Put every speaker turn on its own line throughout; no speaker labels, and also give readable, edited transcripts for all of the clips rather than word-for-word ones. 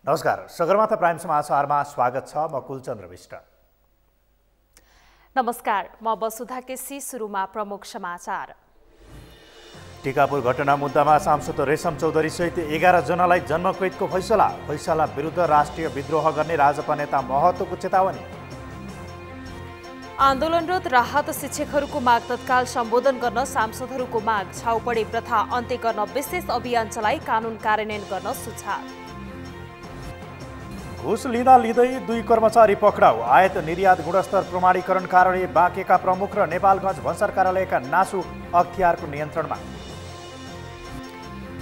नमस्कार, सगरमाथा प्राइम समाचारमा स्वागत छ। म कुलचन्द्र विष्ट।
नमस्कार, म वसुधा केसी। सुरुमा प्रमुख समाचार।
टिकापुर घटना मुद्दामा सांसद रेशम चौधरी सहित 11 जनालाई जन्मकैदको फैसला विरुद्ध राष्ट्रिय विद्रोह गर्ने राजपा नेता महतोको चेतावनी।
आन्दोलनरत राहत शिक्षकहरूको माग तत्काल सम्बोधन गर्न सांसदहरूको माग। छाउपडी प्रथा अन्त्य गर्न विशेष अभियान चलाई कानुन कार्यान्वयन गर्न सुझाव।
घुस लिँदै 2 कर्मचारी पक्राउ। आयात निर्यात गुणस्तर प्रमाणीकरण कार्यालय बाँकेका प्रमुख र नेपालगञ्ज भन्सार कार्यालयका नासु अख्तियारको नियन्त्रणमा।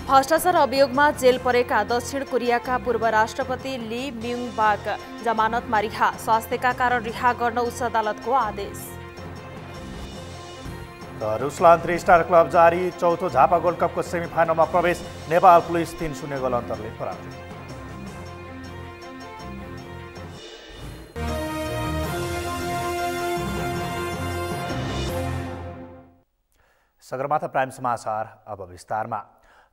भ्रष्टाचार अभियोगमा जेल परेका दक्षिण कोरियाका पूर्व राष्ट्रपति ली म्युङ बाक जमानतमा रिहा। स्वास्थ्यका कारण रिहा गर्न उच्च अदालतको आदेश।
रुसला अन्तर्राष्ट्रिय स्टार क्लब जारी। चौथो झापा गोल्ड कपको सेमिफाइनलमा प्रवेश। नेपाल पुलिस 3-0 गोल अन्तरले पराजित। सगरमाथा प्राइम समाचार अब विस्तारमा।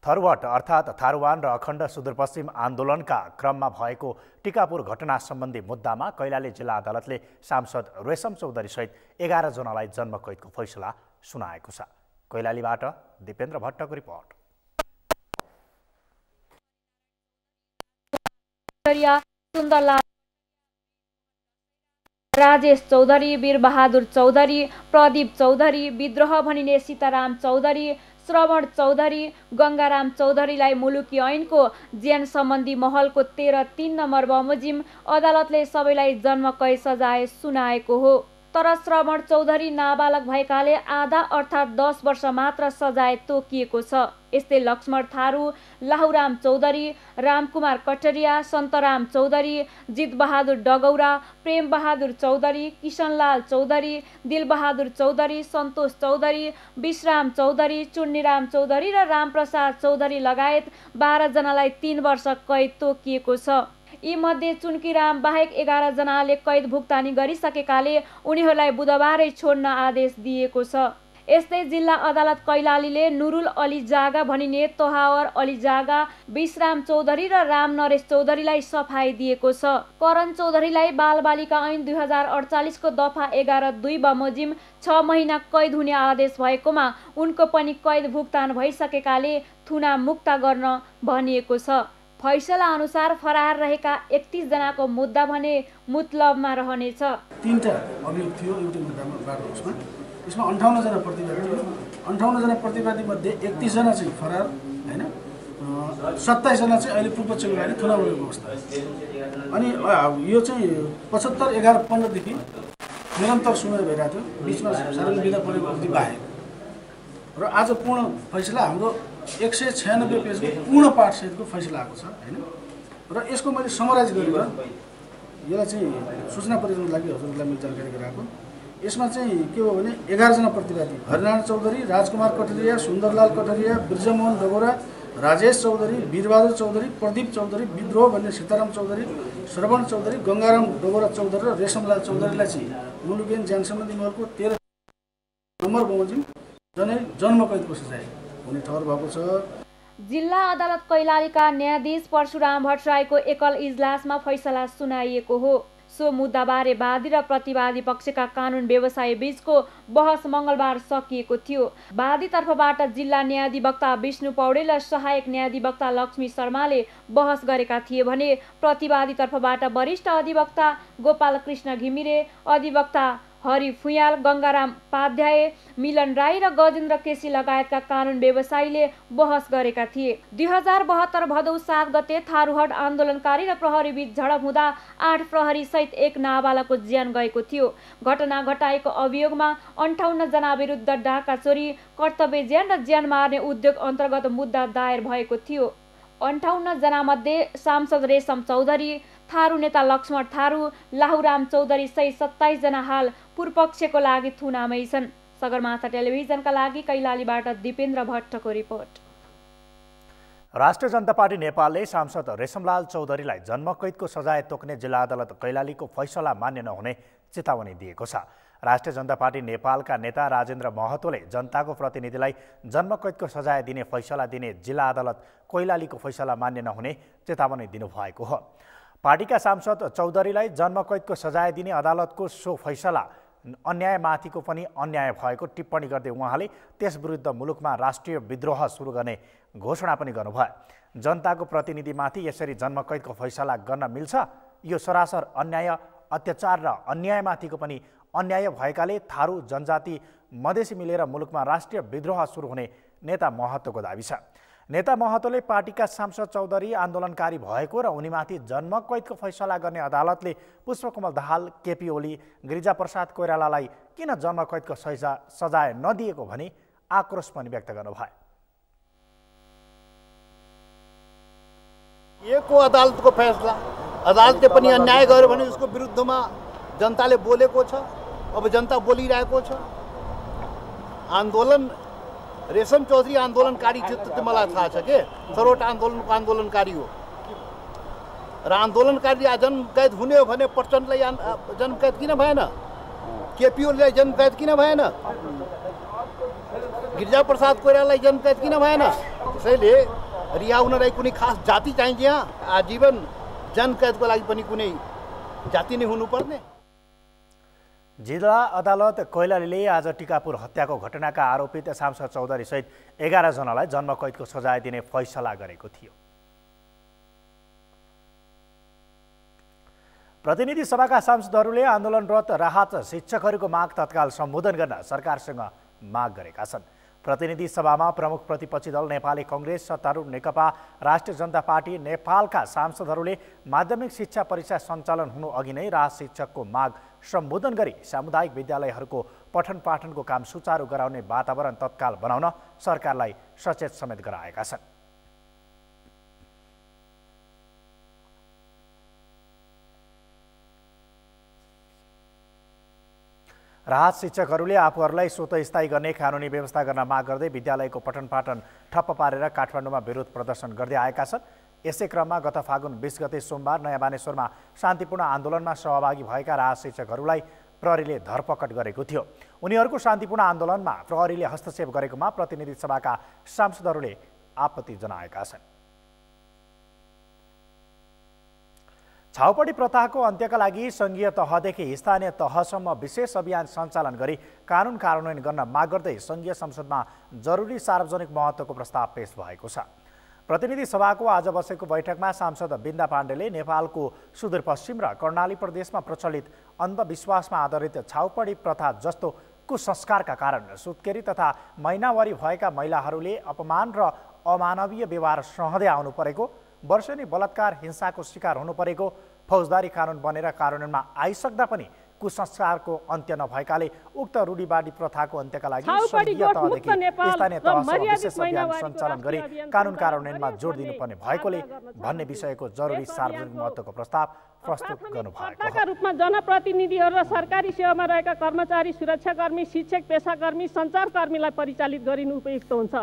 थरुवाट अर्थात् थारुवान र अखण्ड सुदूरपश्चिम आन्दोलनका क्रममा भएको टिकापुर घटना सम्बन्धी मुद्दामा कैलाली जिल्ला अदालतले सांसद रेशम चौधरी सहित 11 जनालाई जन्मकैदको फैसला सुनाएको छ। कैलालीबाट दिपेन्द्र भट्टको रिपोर्ट।
राजेश चौधरी, वीरबहादुर चौधरी, प्रदीप चौधरी, विद्रोह भनिने सीताराम चौधरी, श्रवण चौधरी, गङ्गाराम चौधरीलाई मुलुकी ऐनको ज्यान सम्बन्धी महलको 13(3) नम्बर बमोजिम अदालतले सबैलाई जन्मकैद सजाय सुनाएको हो। तर श्रवण चौधरी नाबालक भएकाले आधा अर्थात् 10 वर्ष मात्र सजाय तोकिएको छ। यस्तै लक्ष्मण थारू, लाहुराम चौधरी, रामकुमार कटरिया, सन्तराम चौधरी, जितबहादुर डगौरा, प्रेमबहादुर चौधरी, किशनलाल चौधरी, दिलबहादुर चौधरी, सन्तोष चौधरी, विश्राम चौधरी, चुन्नीराम चौधरी र रामप्रसाद चौधरी लगायत 12 जनालाई 3 वर्ष कैद तोकिएको छ। यी मध्ये चुन्कीराम बाहेक 11 जनाले कैद भुक्तानी गरिसकेकाले उनीहरूलाई बुधबारै छोड्न आदेश दिएको छ। यस्तै जिल्ला अदालत कैलालीले नुरुल अली जागा भनिने तोहावर अली जागा, विश्राम चौधरी र राम नरेश चौधरीलाई सफाई दिएको छ। करण चौधरीलाई बालबालिका ऐन 2048 को दफा 11(2) बमोजिम 6 महिना कैद हुने आदेश भएकोमा उनको पनि कैद भुक्तान भइसकेकाले थुना मुक्त गर्न भनिएको छ। फैसला अनुसार फरार रहेका 31 जनाको मुद्दा भने मुतलबमा रहनेछ।
3टा अभियोग थियो एउटै मुद्दामा बारहोसमा। यसमा 58 जना प्रतिवादी थियो। 58 जना प्रतिवादी मध्ये 31 जना चाहिँ फरार हैन, 27 जना चाहिँ अहिले पूर्व चेलबारी थुना भएको अवस्था। अनि यो चाहिँ 75/11/15 देखि निरन्तर सुनवाई भइरहेको थियो। बीचमा सार्वजनिक बिदा परेको अवधि बाहेक। र आज पूर्ण फैसला हाम्रो 196 पेजको पूर्ण पाठ सहितको फैसला आएको छ हैन। र यसको मैले समराइज गरेर यसलाई चाहिँ सूचना परिवर्तनको लागि हजुरलाई मैले जानकारी गराएको। यसमा चाहिँ के हो भने 11 जना प्रतिवादी हरिनारायण चौधरी, राजकुमार कटरिया, सुन्दरलाल कटरिया, बिर्जमोहन डगौरा, राजेश चौधरी, वीरबहादुर चौधरी, प्रदीप चौधरी, विद्रोह भन्ने सीताराम चौधरी, श्रवण चौधरी, गङ्गाराम डगौरा चौधरी र रेशमलाल चौधरीलाई चाहिँ मुलुकी ऐन ज्यान सम्बन्धी महलको 13 नम्बर बमोजिम जन्मकैदको सजाय हुने ठहर भएको छ।
जिल्ला अदालत कैलालीका न्यायाधीश परशुराम भट्टराईको एकल इजलासमा फैसला सुनाइएको हो। सो मुद्दाबारे वादी र प्रतिवादी पक्षका कानुन व्यवसायी बीचको बहस मङ्गलबार सकिएको थियो। वादी तर्फबाट जिल्ला न्यायाधिवक्ता विष्णु पौडेल र सहायक न्यायाधिवक्ता लक्ष्मी शर्माले बहस गरेका थिए भने प्रतिवादी तर्फबाट वरिष्ठ अधिवक्ता गोपाल कृष्ण घिमिरे, अधिवक्ता हरि फुयाल, गङ्गाराम उपाध्याय, मिलन राई र गजेन्द्र केसी लगायतका कानुन व्यवसायीले बहस गरेका थिए। 2072 भदौ 7 गते थारूहट आन्दोलनकारी र प्रहरी बीच झडप हुँदा 8 प्रहरी सहित 1 नाबालकको ज्यान गएको थियो। घटना घटाएको अभियोगमा 58 जना विरुद्ध डाका चोरी, कर्तव्य ज्यान र ज्यान मार्ने उद्योग अन्तर्गत मुद्दा दायर भएको थियो। 58 जना मध्ये सांसद रेशम चौधरी, थारू नेता लक्ष्मण थारू, लाहुराम चौधरी सहित 27 जना हाल पूर्वपक्षको लागि थुनामै छन्। सगरमाथा टेलिभिजनका लागि कैलालीबाट दिपेन्द्र भट्टको रिपोर्ट।
राष्ट्रिय जनता पार्टी नेपालले सांसद रेशमलाल चौधरीलाई जन्मकैदको सजाय तोक्ने जिल्ला अदालत कैलालीको फैसला मान्य नहुने चेतावनी दिएको छ। राष्ट्रिय जनता पार्टी नेपालका नेता राजेन्द्र महतोले जनताको प्रतिनिधिलाई जन्मकैदको सजाय दिने फैसला दिने जिल्ला अदालत कैलालीको फैसला मान्य नहुने चेतावनी दिनुभएको हो। पार्टीका सांसद चौधरीलाई जन्मकैदको सजाय दिने अदालतको सो फैसला अन्यायमाथिको पनि अन्याय भएको टिप्पणी गर्दै उहाँले त्यसविरुद्ध मुलुकमा राष्ट्रिय विद्रोह सुरु गर्ने घोषणा पनि गर्नुभयो। जनताको प्रतिनिधिमाथि यसरी जन्मकैदको फैसला गर्न मिल्छ? यो सरासर अन्याय, अत्याचार र अन्यायमाथिको पनि अन्याय भएकाले थारू जनजाति मधेसी मिलेर मुलुकमा राष्ट्रिय विद्रोह सुरु हुने नेता महतोको दाबी छ। नेता महतोले पार्टीका सांसद चौधरी आन्दोलनकारी भएको र उनीमाथि जन्मकैदको फैसला गर्ने अदालतले पुष्पकमल दाहाल, केपी ओली, गिरिजाप्रसाद कोइरालालाई किन जन्मकैदको सजाय नदिएको भनी आक्रोश पनि व्यक्त गर्नुभयो।
को अदालतको फैसला, अदालतले पनि अन्याय गर्यो भने उसको विरुद्धमा जनताले बोलेको छ। अब जनता बोलिरहेको छ। आन्दोलन रेशम चौधरी आन्दोलनकारी थियो त मलाई थाहा छ के, सर्वोच्च आन्दोलनको आन्दोलनकारी हो र आन्दोलनकारी जन्मकैद हुने हो भने प्रचण्डलाई जन्मकैद किन भएन? केपी ओलीलाई जन्मकैद किन भएन? गिरिजाप्रसाद कोइरालालाई जन्मकैद किन भएन? त्यसैले रिहा हुनलाई कुनै खास जाति चाहिन्छ? यहाँ आजीवन जन्मकैदको लागि पनि कुनै जाति नै हुनुपर्ने?
जिल्ला अदालत कैलालीले आज टिकापुर हत्याको घटनाका आरोपित सांसद चौधरी सहित 11 जनालाई जन्मकैदको सजाय दिने फैसला गरेको थियो। प्रतिनिधि सभाका सांसदहरूले आन्दोलनरत राहत शिक्षकहरूको माग तत्काल सम्बोधन गर्न सरकारसँग माग गरेका छन्। प्रतिनिधि सभामा प्रमुख प्रतिपक्षी दल नेपाली कांग्रेस, सत्तारूढ नेकपा, राष्ट्रिय जनता पार्टी नेपालका सांसदहरूले माध्यमिक शिक्षा परीक्षा सञ्चालन हुनु अघि नै राहत शिक्षकको माग सम्बोधन गरी सामुदायिक विद्यालयहरूको पठन पाठनको काम सुचारू गराउने वातावरण तत्काल बनाउन सरकारलाई सचेत समेत गराएका छन्। राहत शिक्षकहरूले आफूहरूलाई स्वतः स्थायी गर्ने कानुनी व्यवस्था गर्न माग गर्दै विद्यालयको पठन पाठन ठप्प पारेर काठमाडौँमा विरोध प्रदर्शन गर्दै आएका छन्। यसै क्रममा गत फागुन 20 गते सोमबार नयाँ बानेश्वरमा शान्तिपूर्ण आन्दोलनमा सहभागी भएका राहत शिक्षकहरूलाई प्रहरीले धरपकड गरेको थियो। उनीहरूको शान्तिपूर्ण आन्दोलनमा प्रहरीले हस्तक्षेप गरेकोमा प्रतिनिधि सभाका सांसदहरूले आपत्ति जनाएका छन्। छाउपडी प्रथाको अन्त्यका लागि सङ्घीय तहदेखि स्थानीय तहसम्म विशेष अभियान सञ्चालन गरी कानुन कार्यान्वयन गर्न माग गर्दै सङ्घीय संसदमा जरुरी सार्वजनिक महत्त्वको प्रस्ताव पेश भएको छ। प्रतिनिधि सभाको आज बसेको बैठकमा सांसद बिन्दा पाण्डेले नेपालको सुदूरपश्चिम र कर्णाली प्रदेशमा प्रचलित अन्धविश्वासमा आधारित छाउपडी प्रथा जस्तो कुसंस्कारका कारण सुत्केरी तथा महिनावारी भएका महिलाहरूले अपमान र अमानवीय व्यवहार सहँदै आउनु परेको, वर्षेनी बलात्कार हिंसाको शिकार हुनु परेको, फौजदारी कानुन बनेर कार्यान्वयनमा आइसक्दा पनि कुसंस्कारको अन्त्य नभएकाले उक्त रूढिवादी प्रथाको अन्त्यका लागि सङ्घीय तहदेखि स्थानीय तहसम्म विशेष अभियान सञ्चालन गरी कानुन कार्यान्वयनमा जोड दिनुपर्ने भएकोले भन्ने विषयको जरुरी सार्वजनिक महत्त्वको प्रस्ताव प्रस्तुत गर्नुभएको
हो। रूपमा जनप्रतिनिधिहरू र सरकारी सेवामा रहेका कर्मचारी, सुरक्षाकर्मी, शिक्षक, पेसाकर्मी, सञ्चारकर्मीलाई परिचालित गरिनु उपयुक्त हुन्छ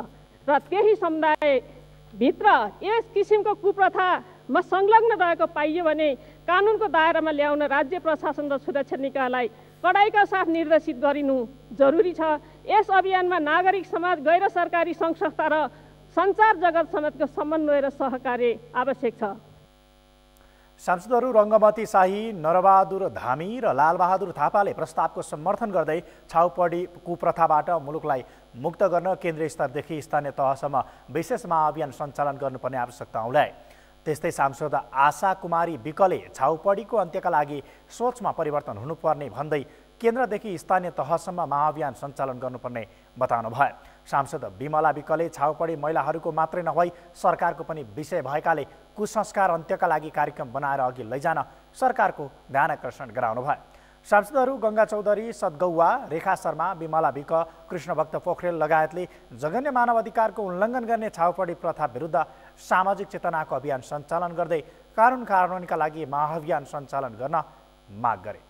र त्यही समुदायभित्र यस किसिमको कुप्रथामा संलग्न रहेको पाइयो भने कानुनको दायरामा ल्याउन राज्य प्रशासन र सुरक्षा निकायलाई कडाइका साथ निर्देशित गरिनु जरुरी छ। यस अभियानमा नागरिक समाज, गैर सरकारी सङ्घ संस्था र सञ्चार जगत समेतको समन्वय र सहकार्य आवश्यक छ।
सांसदहरू रङ्गमती शाही, नरबहादुर धामी र लालबहादुर थापाले प्रस्तावको समर्थन गर्दै छाउपडी कुप्रथाबाट मुलुकलाई मुक्त गर्न केन्द्रीय स्तरदेखि स्थानीय तहसम्म विशेष महाअभियान सञ्चालन गर्नुपर्ने आवश्यकता औल्याए। त्यस्तै सांसद आशा कुमारी विकले छाउपडीको अन्त्यका लागि सोचमा परिवर्तन हुनुपर्ने भन्दै केन्द्रदेखि स्थानीय तहसम्म महाअभियान सञ्चालन गर्नुपर्ने बताउनु भयो। सांसद विमला विकले छाउपडी महिलाहरूको मात्रै नभई सरकारको पनि विषय भएकाले कुसंस्कार अन्त्यका लागि कार्यक्रम बनाएर अघि लैजान सरकारको ध्यान आकर्षण गराउनु भयो। सांसदहरू गङ्गा चौधरी, सद्गौवा, रेखा शर्मा, विमला विक, कृष्णभक्त पोखरेल लगायतले जघन्य मानव अधिकारको उल्लङ्घन गर्ने छाउपडी प्रथा विरुद्ध सामाजिक चेतनाको अभियान सञ्चालन गर्दै कानुन कार्यान्वयनका लागि महाअभियान सञ्चालन गर्न माग गरे।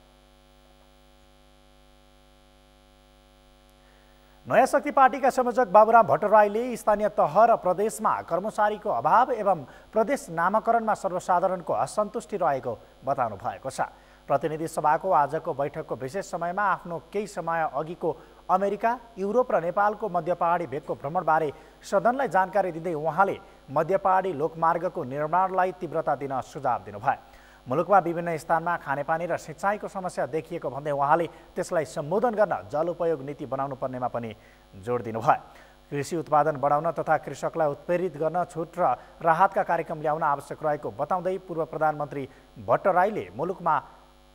नयाँ शक्ति पार्टीका संयोजक बाबुराम भट्टराईले स्थानीय तह र प्रदेशमा कर्मचारीको अभाव एवं प्रदेश नामाकरणमा सर्वसाधारणको असन्तुष्टि रहेको बताउनु भएको छ। प्रतिनिधि सभाको आजको बैठकको विशेष समयमा आफ्नो केही समय अघिको अमेरिका, युरोप र नेपालको मध्यपहाडी भेगको भ्रमणबारे सदनलाई जानकारी दिँदै उहाँले मध्यपहाडी लोकमार्गको निर्माणलाई तीव्रता दिन सुझाव दिनुभयो। मुलुकमा विभिन्न स्थानमा खानेपानी र सिँचाइको समस्या देखिएको भन्दै उहाँले त्यसलाई सम्बोधन गर्न जल उपयोग नीति बनाउनु पर्नेमा पनि जोड दिनुभयो। कृषि उत्पादन बढाउन तथा कृषकलाई उत्प्रेरित गर्न छुट र राहतका कार्यक्रम ल्याउन आवश्यक रहेको बताउँदै पूर्व प्रधानमन्त्री भट्टराईले मुलुकमा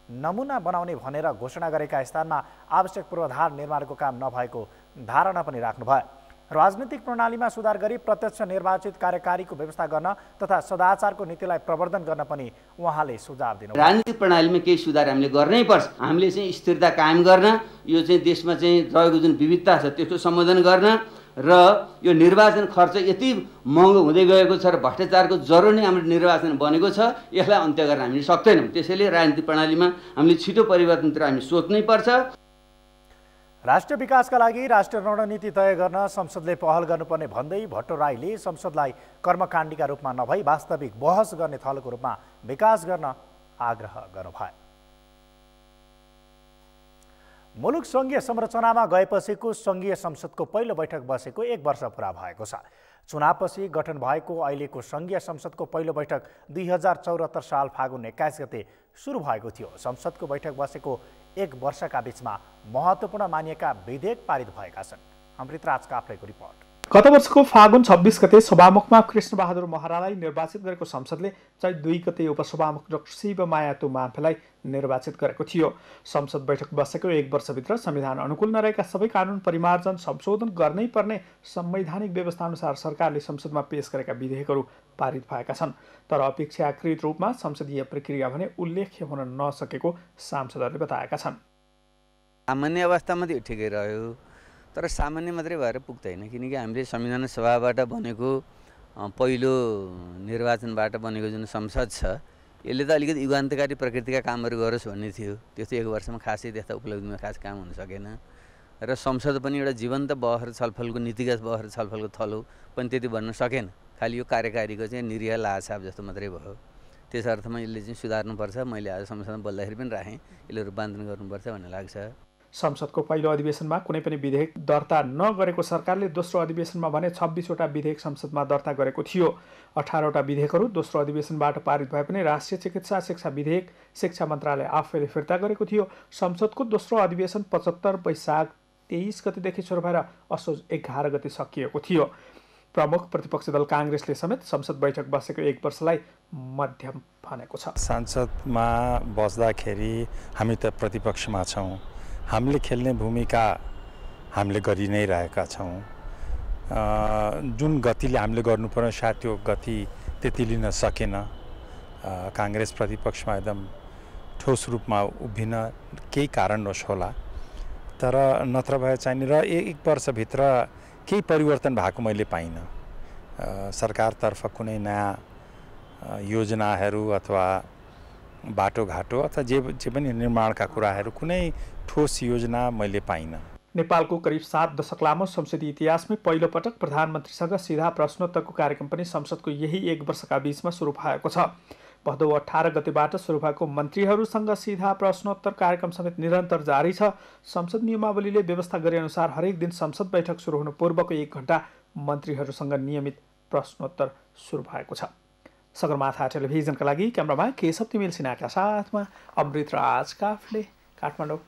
नमुना बनाउने भनेर घोषणा गरेका स्थानमा आवश्यक पूर्वाधार निर्माणको काम नभएको धारणा पनि राख्नुभयो। राजनीतिक प्रणालीमा सुधार गरी प्रत्यक्ष निर्वाचित कार्यकारीको व्यवस्था गर्न तथा सदाचारको नीतिलाई प्रवर्धन गर्न पनि उहाँले सुझाव दिनुभयो।
राजनीतिक प्रणालीमा केही सुधार हामीले गर्नै पर्छ। हामीले चाहिँ स्थिरता कायम गर्न, यो चाहिँ देशमा चाहिँ रहेको जुन विविधता छ त्यसको सम्बोधन गर्न र यो निर्वाचन खर्च यति महँगो हुँदै गएको छ र भ्रष्टाचारको जरो नै हाम्रो निर्वाचन बनेको छ, यसलाई अन्त्य गर्न हामीले सक्दैनौँ। त्यसैले राजनीतिक प्रणालीमा हामीले छिटो परिवर्तनतिर हामी सोच्नै पर्छ।
राष्ट्रिय विकासका लागि राष्ट्रिय रणनीति तय गर्न संसदले पहल गर्नुपर्ने भन्दै भट्टराईले संसदलाई कर्मकाण्डीका रूपमा नभई वास्तविक बहस गर्ने थलोको रूपमा विकास गर्न आग्रह गर्नुभयो। मुलुक सङ्घीय संरचनामा गएपछिको सङ्घीय संसदको पहिलो बैठक बसेको 1 वर्ष पुरा भएको छ। चुनावपछि गठन भएको अहिलेको सङ्घीय संसदको पहिलो बैठक 2074 साल फागुन 21 गते सुरु भएको थियो। संसदको बैठक बसेको 1 वर्षका बीचमा महत्त्वपूर्ण मानिएका विधेयक पारित भएका छन्। अमृतराज काफ्लेको रिपोर्ट।
गत वर्षको फागुन 26 गते सभामुखमा कृष्णबहादुर महरालाई निर्वाचित गरेको संसदले चैत 2 गते उपसभामुख डाक्टर शिवमाया तुमाम्फेलाई निर्वाचित गरेको थियो। संसद बैठक बसेको 1 वर्षभित्र संविधान अनुकूल नरहेका सबै कानुन परिमार्जन संशोधन गर्नै पर्ने संवैधानिक व्यवस्थाअनुसार सरकारले संसदमा पेश गरेका विधेयकहरू पारित भएका छन्। तर अपेक्षाकृत रूपमा संसदीय प्रक्रिया भने उल्लेख्य हुन नसकेको सांसदहरूले बताएका छन्।
सामान्य अवस्थामा त्यो ठिकै रह्यो, तर सामान्य मात्रै भएर पुग्दैन, किनकि हामीले संविधान सभाबाट बनेको पहिलो निर्वाचनबाट बनेको जुन संसद छ यसले त अलिकति युगान्तकारी प्रकृतिका कामहरू गरोस् भन्ने थियो। त्यो त 1 वर्षमा खासै त्यस्ता उपलब्धिमा खास काम हुन सकेन र संसद पनि एउटा जीवन्त बहस छलफलको नीतिगत बहस छलफलको थलो पनि त्यति बन्न सकेन। खालि यो कार्यकारीको चाहिँ निरीह लाछाप जस्तो मात्रै भयो। त्यस अर्थमा यसले चाहिँ सुधार्नुपर्छ। मैले आज संसदमा बोल्दाखेरि पनि राखेँ, यसले रूपान्तरण गर्नुपर्छ भन्ने लाग्छ।
संसदको पहिलो अधिवेशनमा कुनै पनि विधेयक दर्ता नगरेको सरकारले दोस्रो अधिवेशनमा भने 26 वटा विधेयक संसदमा दर्ता गरेको थियो। 18 वटा विधेयकहरू दोस्रो अधिवेशनबाट पारित भए पनि राष्ट्रिय चिकित्सा शिक्षा विधेयक शिक्षा मन्त्रालय आफैले फिर्ता गरेको थियो। संसदको दोस्रो अधिवेशन 75 वैशाख 23 गतेदेखि सुरु भएर असोज 11 गते सकिएको थियो। प्रमुख प्रतिपक्षी दल काङ्ग्रेसले समेत संसद बैठक बसेको 1 वर्षलाई मध्यम भनेको छ।
संसदमा बस्दाखेरि हामी त प्रतिपक्षमा छौँ, हामीले खेल्ने भूमिका हामीले गरि नै रहेका छौँ। जुन गतिले हामीले गर्नुपर्ने सायद त्यो गति त्यति लिन सकेन। काङ्ग्रेस प्रतिपक्षमा एकदम ठोस रूपमा उभिन केही कारणवश होला, तर नत्र भए चाहिने र 1 वर्षभित्र केही परिवर्तन भएको मैले पाइनँ। सरकारतर्फ कुनै नयाँ योजनाहरू अथवा बाटोघाटो अथवा जे पनि निर्माणका कुराहरू कुनै ठोस योजना मैले पाइनँ।
नेपालको करिब 7 दशक लामो संसदीय इतिहासमै पहिलो पटक प्रधानमन्त्रीसँग सीधा प्रश्नोत्तरको कार्यक्रम पनि संसदको यही 1 वर्षका बीचमा सुरु भएको छ। भदौ 18 गतेबाट सुरु भएको मन्त्रीहरूसँग सीधा प्रश्नोत्तर कार्यक्रम समेत निरन्तर जारी छ। संसद नियमावलीले व्यवस्था गरेअनुसार हरेक दिन संसद बैठक सुरु हुनु पूर्वको 1 घण्टा मन्त्रीहरूसँग नियमित प्रश्नोत्तर सुरु भएको छ। सगरमाथा टेलिभिजनका लागि क्यामेरामा केशव तिमिल सिन्हाका साथमा अमृतराज काफ्ले, काठमाडौँ।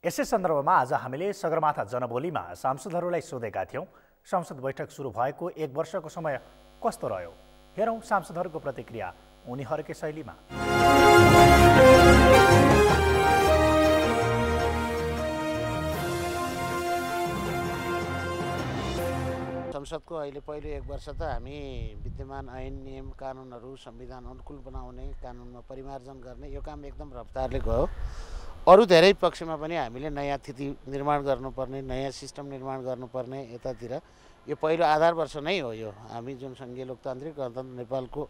यसै सन्दर्भमा आज हामीले सगरमाथा जनबोलीमा सांसदहरूलाई सोधेका थियौँ, संसद बैठक सुरु भएको 1 वर्षको समय कस्तो रह्यो? हेरौँ सांसदहरूको प्रतिक्रिया उनीहरूकै शैलीमा।
संसदको अहिले पहिलो 1 वर्ष त हामी विद्यमान ऐन नियम कानुनहरू संविधान अनुकूल बनाउने, कानुनमा परिमार्जन गर्ने यो काम एकदम रफ्तारले गयो। अरू धेरै पक्षमा पनि हामीले नयाँ तिथि निर्माण गर्नुपर्ने, नयाँ सिस्टम निर्माण गर्नुपर्ने यतातिर यो पहिलो आधार वर्ष नै हो। यो हामी जुन सङ्घीय लोकतान्त्रिक गणतन्त्र नेपालको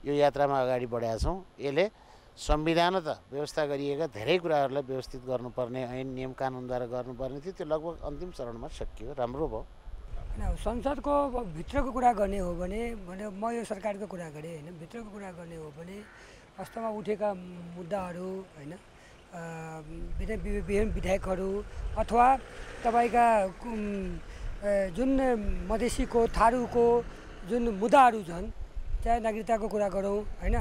यो यात्रामा अगाडि बढेका छौँ। यसले संविधानत व्यवस्था गरिएका धेरै कुराहरूलाई व्यवस्थित गर्नुपर्ने, ऐन नियम कानुनद्वारा गर्नुपर्ने थियो, त्यो लगभग अन्तिम चरणमा सकियो, राम्रो भयो।
संसदको भित्रको कुरा गर्ने हो भने म यो सरकारको कुरा गरेँ होइन, भित्रको कुरा गर्ने हो भने वास्तवमा उठेका मुद्दाहरू हैन विभिन्न विधायकहरू अथवा तपाईँका जुन मधेसीको थारूको जुन मुद्दाहरू छन् चाहे नागरिकताको कुरा गरौँ हैन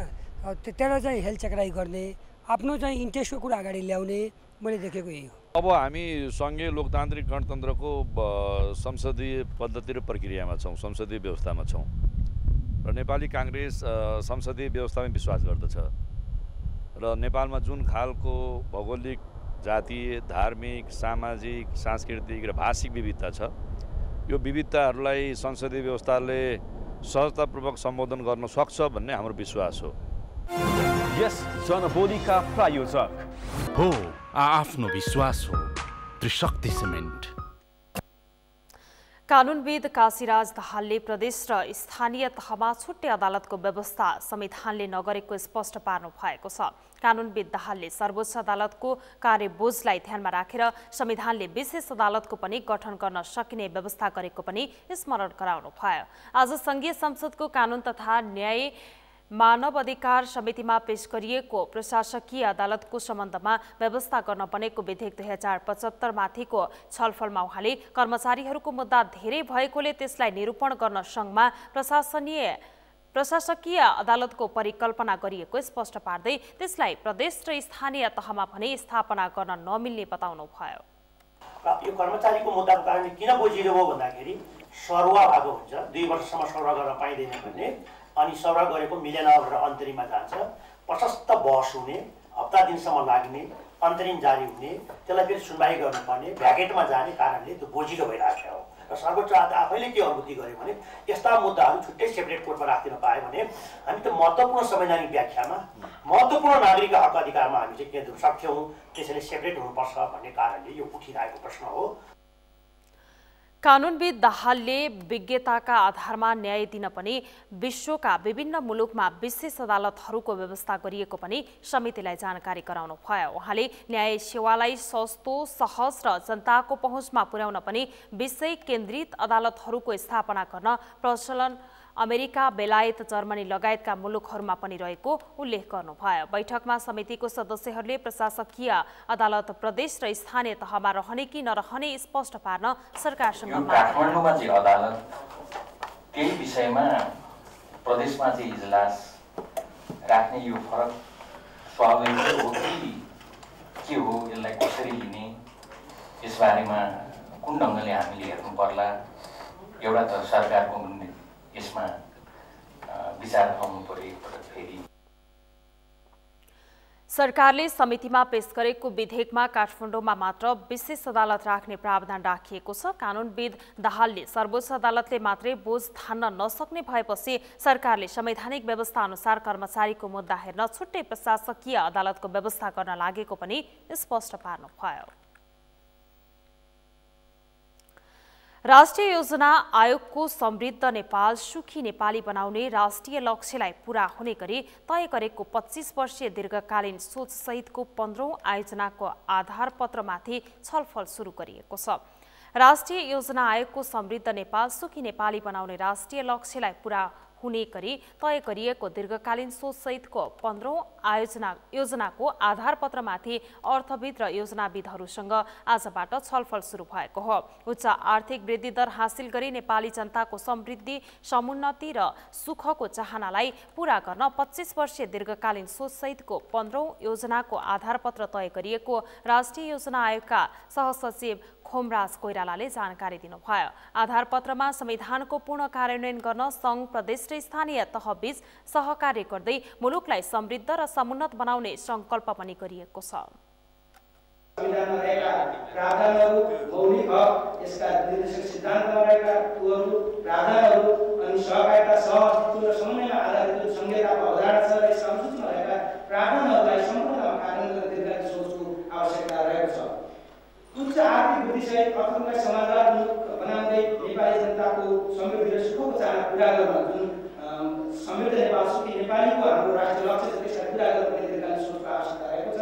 त्यसलाई चाहिँ हेलचक्राइ गर्ने आफ्नो चाहिँ इन्ट्रेस्टको कुरा अगाडि ल्याउने मैले देखेको यही हो।
अब हामी सङ्घीय लोकतान्त्रिक गणतन्त्रको संसदीय पद्धति र प्रक्रियामा छौँ, संसदीय व्यवस्थामा छौँ र नेपाली काङ्ग्रेस संसदीय व्यवस्थामा विश्वास गर्दछ र नेपालमा जुन खालको भौगोलिक, जातीय, धार्मिक, सामाजिक, सांस्कृतिक र भाषिक विविधता छ यो विविधताहरूलाई संसदीय व्यवस्थाले सहजतापूर्वक सम्बोधन गर्न सक्छ भन्ने हाम्रो विश्वास हो।
यस जनबोलीका प्रायोजक
हो आफ्नो विश्वास हो त्रिशक्ति सिमेन्ट।
कानुनविद काशीराज दाहालले प्रदेश र स्थानीय तहमा छुट्टै अदालतको व्यवस्था संविधानले नगरेको स्पष्ट पार्नु भएको छ। कानुनविद दाहालले सर्वोच्च अदालतको कार्यबोझलाई ध्यानमा राखेर संविधानले विशेष अदालतको पनि गठन गर्न सकिने व्यवस्था गरेको पनि स्मरण गराउनु भयो। आज संघीय संसदको कानुन तथा न्याय मानव अधिकार समितिमा पेश गरिएको प्रशासकीय अदालतको सम्बन्धमा व्यवस्था गर्न बनेको विधेयक 2075 माथिको छलफलमा उहाँले कर्मचारीहरूको मुद्दा धेरै भएकोले त्यसलाई निरूपण गर्न सङ्घमा प्रशासकीय अदालतको परिकल्पना गरिएको स्पष्ट पार्दै त्यसलाई प्रदेश र स्थानीय तहमा भने स्थापना गर्न नमिल्ने बताउनु भयो।
यो कर्मचारीको मुद्दाको कारणले किन बोझिलो हो भन्दाखेरि सरुवा भएको हुन्छ, 2 वर्षसम्म सरुवा गर्न पाइँदैन भन्ने, अनि सरुवा गरेको मिलेन भनेर अन्तरिममा जान्छ, प्रशस्त बहस हुने, हप्ता दिनसम्म लाग्ने, अन्तरिम जारी हुने, त्यसलाई फेरि सुनवाई गर्नुपर्ने, भ्याकेटमा जाने कारणले त्यो बोझिलो भइरहेको हो। र सर्वोच्च अदालत आफैले के अनुभूति गर्यो भने यस्ता मुद्दाहरू छुट्टै सेपरेट कोर्टमा राखिदिन पायो भने हामी त महत्त्वपूर्ण संवैधानिक व्याख्यामा, महत्त्वपूर्ण नागरिक हक अधिकारमा हामी चाहिँ केन्द्र सक्छौँ, त्यसैले सेपरेट हुनुपर्छ भन्ने कारणले यो उठिरहेको प्रश्न हो।
कानुनविद दाहालले विज्ञताका आधारमा न्याय दिन पनि विश्वका विभिन्न मुलुकमा विशेष अदालतहरूको व्यवस्था गरिएको पनि समितिलाई जानकारी गराउनु भयो। उहाँले न्याय सेवालाई सस्तो, सहज र जनताको पहुँचमा पुर्याउन पनि विषय केन्द्रित अदालतहरूको स्थापना गर्न प्रचलन अमेरिका, बेलायत, जर्मनी लगायतका मुलुकहरूमा पनि रहेको उल्लेख गर्नुभयो। बैठकमा समितिको सदस्यहरूले प्रशासकीय अदालत प्रदेश र स्थानीय तहमा रहने कि नरहने स्पष्ट पार्न सरकारसँग
काठमाडौँमा चाहिँ अदालत केही विषयमा प्रदेशमा चाहिँ इजलास राख्ने यो फरक स्वाभाविक हो कि के हो, यसलाई कसरी लिने, यसबारेमा कुन ढङ्गले हामीले हेर्नु पर्ला, एउटा त सरकारको यसमा विचार आउनु पर्यो फेरि।
सरकारले समितिमा पेश गरेको विधेयकमा काठमाडौँमा मात्र विशेष अदालत राख्ने प्रावधान राखिएको छ। कानुनविद दाहालले सर्वोच्च अदालतले मात्रै बोझ थान्न नसक्ने भएपछि सरकारले संवैधानिक व्यवस्था अनुसार कर्मचारीको मुद्दा हेर्न छुट्टै प्रशासकीय अदालतको व्यवस्था गर्न लागेको पनि स्पष्ट पार्नुभयो। राष्ट्रिय योजना आयोगको समृद्ध नेपाल सुखी नेपाली बनाउने राष्ट्रिय लक्ष्यलाई पूरा हुने गरी तय गरेको 25 वर्षीय दीर्घकालीन सोच सहितको 15औं आयोजनाको आधारपत्रमाथि छलफल सुरु गरिएको छ। राष्ट्रिय योजना आयोगको समृद्ध नेपाल सुखी नेपाली बनाउने राष्ट्रिय लक्ष्यलाई पूरा हुने गरी तय गरिएको दीर्घकालीन सोच सहितको 15औं योजनाको आधारपत्रमाथि अर्थविद र योजनाविदहरूसँग आजबाट छलफल सुरु भएको हो। उच्च आर्थिक वृद्धि दर हासिल गरी नेपाली जनताको समृद्धि, समुन्नति र सुखको चाहनालाई पूरा गर्न 25 वर्षीय दीर्घकालीन सोच सहितको 15औं योजनाको आधारपत्र तय गरिएको राष्ट्रिय योजना आयोगका सहसचिव खोमराज कोइरालाले जानकारी दिनुभयो। आधारपत्रमा संविधानको पूर्ण कार्यान्वयन गर्न सङ्घ, प्रदेश र स्थानीय तहबीच सहकार्य गर्दै मुलुकलाई समृद्ध र समुन्नत बनाउने संकल्प पनि गरिएको छ।
संविधानमा रहेका प्रावधानहरू, मौलिक हक, यसका निर्देशक सिद्धान्तमा रहेका प्रावधानहरू अनि सहकारिता, सह-अस्तित्व र समन्वयमा आधारित संहिताको अवधारणा छ र यसका अनुसूचीमा रहेका प्रावधानहरूलाई सम्पूर्णतामा कार्यान्वयन गर्न दीर्घकालीन सोचको आवश्यकता रहेको छ। उच्च आर्थिक वृद्धिसहित अर्थव्यवस्था समाजवाद बनाउँदै नेपाली जनताको समृद्धि र सुखको चाहना पूरा गर्न जुन समृद्ध नेपाल सुखी नेपालीको हाम्रो राष्ट्रिय लक्ष्य छ त्यसलाई पूरा गर्न दीर्घकालीन सोचको आवश्यकता रहेको छ।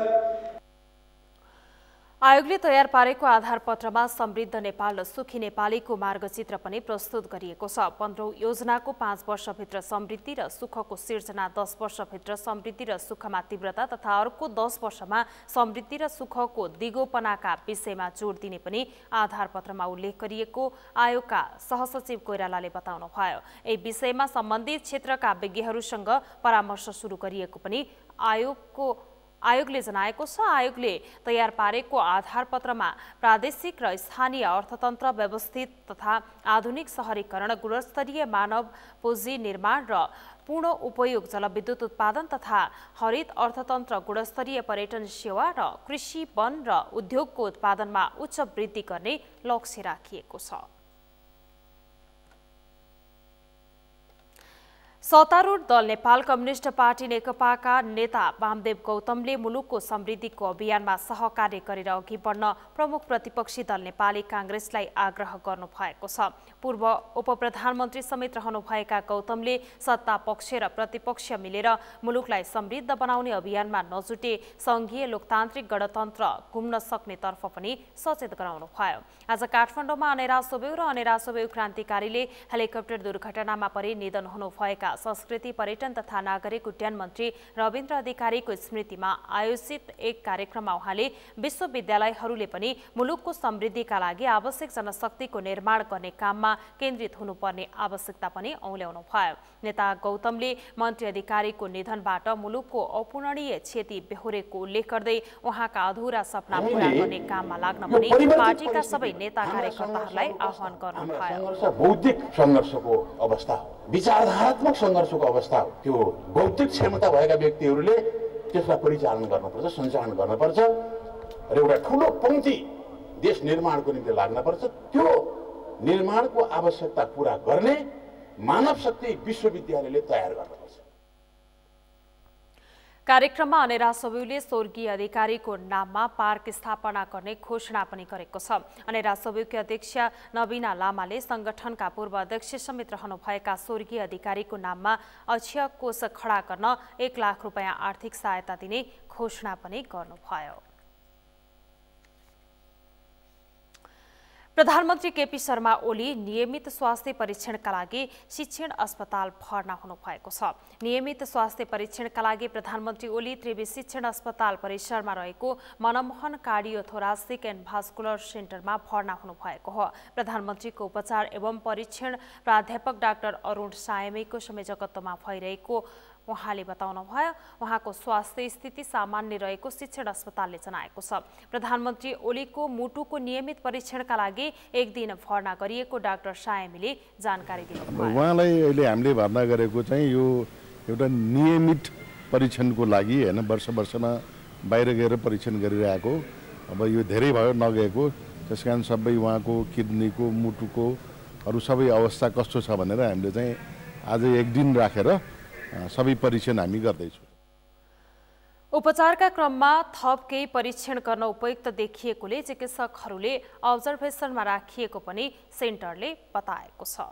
आयोगले तयार पारेको आधारपत्रमा समृद्ध नेपाल र सुखी नेपालीको मार्गचित्र पनि प्रस्तुत गरिएको छ। 15औं योजनाको 5 वर्षभित्र समृद्धि र सुखको सिर्जना, 10 वर्षभित्र समृद्धि र सुखमा तीव्रता तथा अर्को 10 वर्षमा समृद्धि र सुखको दिगोपनाका विषयमा जोड दिने पनि आधारपत्रमा उल्लेख गरिएको आयोगका सहसचिव कोइरालाले बताउनुभयो। यही विषयमा सम्बन्धित क्षेत्रका विज्ञहरूसँग परामर्श सुरु गरिएको पनि आयोगले जनाएको छ। आयोगले तयार पारेको आधारपत्रमा प्रादेशिक र स्थानीय अर्थतन्त्र व्यवस्थित तथा आधुनिक शहरीकरण, गुणस्तरीय मानव पुँजी निर्माण र पूर्ण उपयोग जलविद्युत उत्पादन तथा हरित अर्थतन्त्र, गुणस्तरीय पर्यटन सेवा र कृषि, वन र उद्योगको उत्पादनमा उच्च वृद्धि गर्ने लक्ष्य राखिएको छ। सत्तारूढ दल नेपाल कम्युनिस्ट पार्टी नेकपाका नेता वामदेव गौतमले मुलुकको समृद्धिको अभियानमा सहकार्य गरेर अघि बढ्न प्रमुख प्रतिपक्षी दल नेपाली कांग्रेसलाई आग्रह गर्नुभएको छ। पूर्व उपप्रधानमन्त्री समेत रहनुभएका गौतमले सत्ता पक्ष र प्रतिपक्ष मिलेर मुलुकलाई समृद्ध बनाउने अभियानमा नजुटे संघीय लोकतान्त्रिक गणतन्त्र घुम्न सक्ने तर्फ पनि सचेत गराउनुभयो। आज काठमाडौँमा अनेरा सोबेउ र अनेरा सोबेउ क्रान्तिकारीले हेलिकप्टर दुर्घटनामा परि निधन हुनुभएका संस्कृति, पर्यटन तथा नागरिक उड्डयन मन्त्री रविन्द्र अधिकारीको स्मृतिमा आयोजित एक कार्यक्रममा उहाँले विश्वविद्यालयहरूले पनि मुलुकको समृद्धिका लागि आवश्यक जनशक्तिको निर्माण गर्ने काममा केन्द्रित हुनुपर्ने आवश्यकता पनि औल्याउनुभयो। नेता गौतमले मन्त्री अधिकारीको निधनबाट मुलुकको अपूरणीय क्षति बेहोरेको उल्लेख गर्दै उहाँका अधुरा सपना पूरा गर्ने काममा लाग्न पनि पार्टीका सबै नेता कार्यकर्ताहरूलाई आह्वान गर्नुभयो।
बौद्धिक सङ्घर्षको अवस्था हो, विचारधारात्मक सङ्घर्षको अवस्था हो। त्यो बौद्धिक क्षमता भएका व्यक्तिहरूले त्यसलाई परिचालन गर्नुपर्छ, सञ्चालन गर्नुपर्छ र एउटा ठुलो पङ्क्ति देश निर्माणको निम्ति लाग्नुपर्छ। त्यो निर्माणको आवश्यकता पूरा गर्ने मानव शक्ति विश्वविद्यालयले तयार गर्नुपर्छ।
कार्यक्रममा अनेरा सोबेउले स्वर्गीय अधिकारीको नाममा पार्क स्थापना गर्ने घोषणा पनि गरेको छ। अनेरा सोबेउकी अध्यक्ष नवीना लामाले संगठनका पूर्व अध्यक्ष समेत रहनुभएका स्वर्गीय अधिकारीको नाममा अक्षय कोष खडा गर्न 1 लाख रुपैयाँ आर्थिक सहायता दिने घोषणा पनि गर्नुभयो। प्रधानमन्त्री केपी शर्मा ओली नियमित स्वास्थ्य परीक्षणका लागि शिक्षण अस्पताल भर्ना हुनुभएको छ। नियमित स्वास्थ्य परीक्षणका लागि प्रधानमन्त्री ओली त्रिवी शिक्षण अस्पताल परिसरमा रहेको मनमोहन कार्डियोथोरासिक एन्ड भास्कुलर सेन्टरमा भर्ना हुनुभएको हो। प्रधानमन्त्रीको उपचार एवं परीक्षण प्राध्यापक डाक्टर अरुण सायमेको संयोजकत्वमा भइरहेको उहाँले बताउनुभयो। उहाँको स्वास्थ्य स्थिति सामान्य रहेको शिक्षण अस्पतालले जनाएको छ। प्रधानमन्त्री ओलीको मुटुको नियमित परीक्षणका लागि एक दिन भर्ना गरिएको डाक्टर सायमीले जानकारी दिनुभयो।
उहाँलाई अहिले हामीले भर्ना गरेको चाहिँ यो एउटा नियमित परीक्षणको लागि हैन, वर्षमा बाहिर गएर परीक्षण गरिरहेको। अब यो धेरै भयो नगएको, त्यसकारण सबै उहाँको किडनीको, मुटुको अरू सबै अवस्था कस्तो छ भनेर हामीले चाहिँ आज एक दिन राखेर सबै परीक्षण हामी गर्दैछौँ।
उपचारका क्रममा थप केही परीक्षण गर्न उपयुक्त देखिएकोले चिकित्सकहरूले अब्जर्भेसनमा राखिएको पनि सेन्टरले बताएको छ।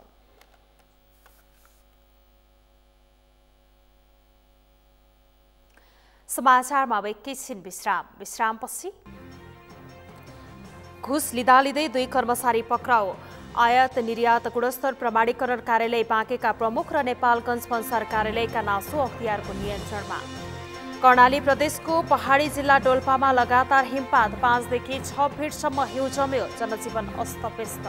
समाचारमा अब एकैछिन विश्रामपछि घुस लिँदै 2 कर्मचारी पक्राउ। आयात निर्यात गुणस्तर प्रमाणीकरण कार्यालय बाँकेका प्रमुख र नेपालगञ्ज भन्सार कार्यालयका नासो अख्तियारको नियन्त्रणमा। कर्णाली प्रदेशको पहाडी जिल्ला डोल्पामा लगातार हिमपात, 5 देखि 6 फिटसम्म हिउँ जम्यो, जनजीवन अस्तव्यस्त।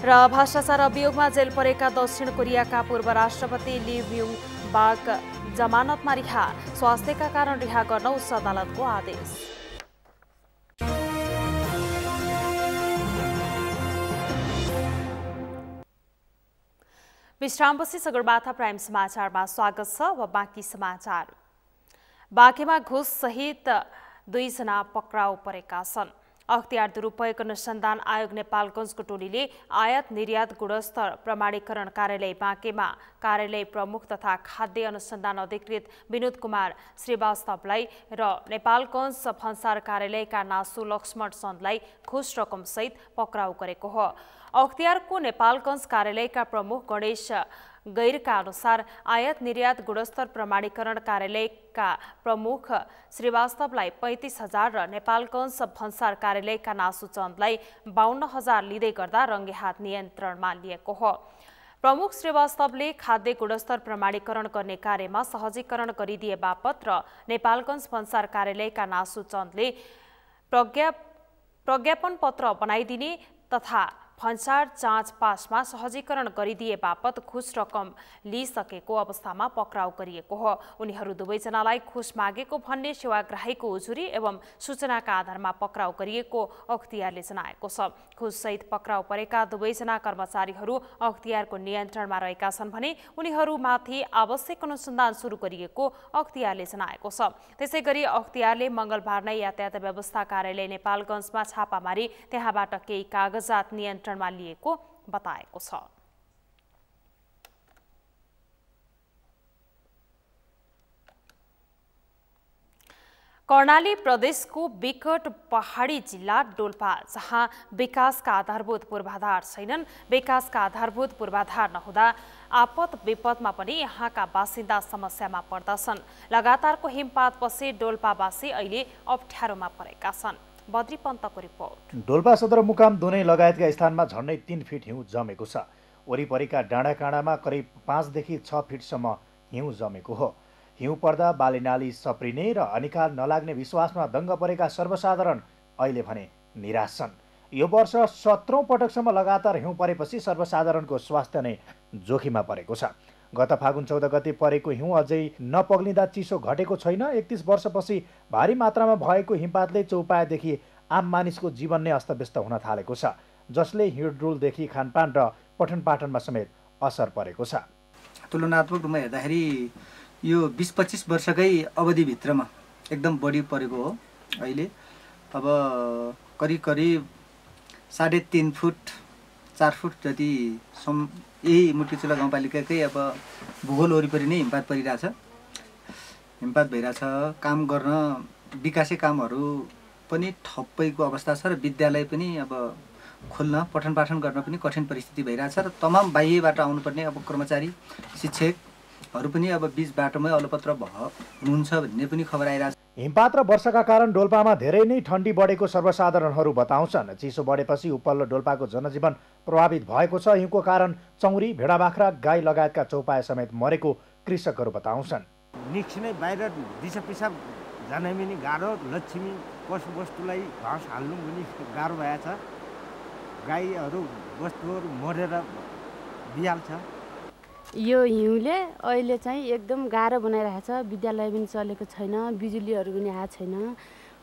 र भ्रष्टाचार अभियोगमा जेल परेका दक्षिण कोरियाका पूर्व राष्ट्रपति ली म्युङ बाक जमानतमा रिहा, स्वास्थ्यका कारण रिहा गर्न उच्च अदालतको आदेश। विश्रामपछि सगरमाथा प्राइम समाचारमा स्वागत छ। अब बाँकी समाचार। बाँकेमा घुस सहित 2 जना पक्राउ परेका छन्। अख्तियार दुरुपयोग अनुसन्धान आयोग नेपालगञ्जको टोलीले आयात निर्यात गुणस्तर प्रमाणीकरण कार्यालय बाँकेमा कार्यालय प्रमुख तथा खाद्य अनुसन्धान अधिकृत विनोद कुमार श्रीवास्तवलाई र नेपालगञ्ज भन्सार कार्यालयका नासु लक्ष्मण चन्दलाई घुस रकमसहित पक्राउ गरेको हो। अख्तियारको नेपालगञ्ज कार्यालयका प्रमुख गणेश गैरका अनुसार आयात निर्यात गुणस्तर प्रमाणीकरण कार्यालयका प्रमुख श्रीवास्तवलाई 35,000 र नेपालगञ्ज भन्सार कार्यालयका नासुचन्दलाई 52,000 लिँदै गर्दा रङ्गेहात नियन्त्रणमा लिएको हो। प्रमुख श्रीवास्तवले खाद्य गुणस्तर प्रमाणीकरण गर्ने कार्यमा सहजीकरण गरिदिए बापत र नेपालगञ्ज भन्सार कार्यालयका नासुचन्दले प्रज्ञापन पत्र बनाइदिने तथा भन्सार जाँच पासमा सहजीकरण गरिदिए बापत घुस रकम लिइसकेको अवस्थामा पक्राउ गरिएको हो। उनीहरू दुवैजनालाई घुस मागेको भन्ने सेवाग्राहीको उजुरी एवं सूचनाका आधारमा पक्राउ गरिएको अख्तियारले जनाएको छ। घुससहित पक्राउ परेका दुवैजना कर्मचारीहरू अख्तियारको नियन्त्रणमा रहेका छन् भने उनीहरूमाथि आवश्यक अनुसन्धान सुरु गरिएको अख्तियारले जनाएको छ। त्यसैगरी अख्तियारले मंगलबार नै यातायात व्यवस्था कार्यालय नेपालगञ्जमा छापा मारी त्यहाँबाट केही कागजात नियन्त्रणमा लिएको बताएको छ। कर्णाली प्रदेशको विकट पहाडी जिल्ला डोल्पा, जहाँ विकासका आधारभूत पूर्वाधार छैनन्, विकासका आधारभूत पूर्वाधार नहुँदा आपद विपदमा पनि यहाँका बासिन्दा समस्यामा पर्दछन्। लगातारको हिमपातपछि डोल्पावासी अहिले अप्ठ्यारोमा परेका छन्। बद्री पन्तको रिपोर्ट।
डोल्पा सदरमुकाम दुनै लगायतका स्थानमा झन्डै 3 फिट हिउँ जमेको छ। वरिपरिका डाँडाकाँडामा करिब 5 देखि 6 फिटसम्म हिउँ जमेको हो। हिउँ पर्दा बालीनाली सप्रिने र अनिकाल नलाग्ने विश्वासमा दङ्ग परेका सर्वसाधारण अहिले भने निराश छन्। यो वर्ष 17औं पटकसम्म लगातार हिउँ परेपछि सर्वसाधारणको स्वास्थ्य नै जोखिममा परेको छ। गत फागुन 14 गते परेको हिउँ अझै नपग्लिँदा चिसो घटेको छैन। 31 वर्षपछि भारी मात्रामा भएको हिमपातले चौपायादेखि आम मानिसको जीवन नै अस्तव्यस्त हुन थालेको छ, जसले हिँडडुलदेखि खानपान र पठन पाठनमा समेत असर परेको छ।
तुलनात्मक रूपमा हेर्दाखेरि यो 20-25 वर्षकै अवधिभित्रमा एकदम बढी परेको हो। अहिले अब करिब 3.5 फुट 4 फुट जति यही मुर्तिचुला गाउँपालिकाकै अब भूगोल वरिपरि नै हिमपात परिरहेछ, हिमपात भइरहेछ। काम गर्न विकासे कामहरू पनि ठप्पैको अवस्था छ र विद्यालय पनि अब खोल्न पठन पाठन गर्न पनि कठिन परिस्थिति भइरहेछ र तमाम बाहिरबाट आउनुपर्ने अब कर्मचारी शिक्षकहरू पनि अब बीच बाटोमै अलपत्र हुनुहुन्छ भन्ने पनि खबर आइरहेछ।
हिमपात र वर्षाका कारण डोल्पामा धेरै नै ठण्डी बढेको सर्वसाधारणहरू बताउँछन्। चिसो बढेपछि उपल्लो डोल्पाको जनजीवन प्रभावित भएको छ। हिउँको कारण चौरी, भेडा बाख्रा, गाई लगायतका चौपाया समेत मरेको कृषकहरू बताउँछन्।
निस्किनै बाहिर दिसा पिसाब जानै पनि गाह्रो, लक्ष्मी पशु वस्तुलाई घाँस हाल्नु पनि गाह्रो भएको छ। गाईहरू वस्तुहरू मरेर बिहाल्छ।
यो हिउँले अहिले चाहिँ एकदम गाह्रो बनाइरहेछ। विद्यालय पनि चलेको छैन, बिजुलीहरू पनि आएको छैन,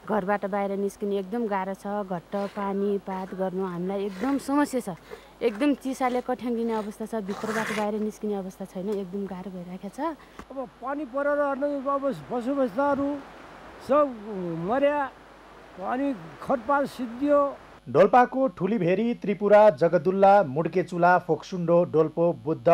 घरबाट बाहिर निस्किने एकदम गाह्रो छ। घट्ट पानी पात गर्नु हामीलाई एकदम समस्या छ। एकदम चिसाले कठ्याङ्गिने अवस्था छ, भित्रबाट बाहिर निस्किने अवस्था छैन, एकदम गाह्रो भइरहेको छ।
अब पानी परेर अब पशुबस्ताहरू सब मर्या, अनि खटपाल सिद्धियो।
डोल्पाको ठुलीभेरी, त्रिपुरा, जगदुल्ला, मुड्केचुला, फोक्सुन्डो, डोल्पो, बुद्ध,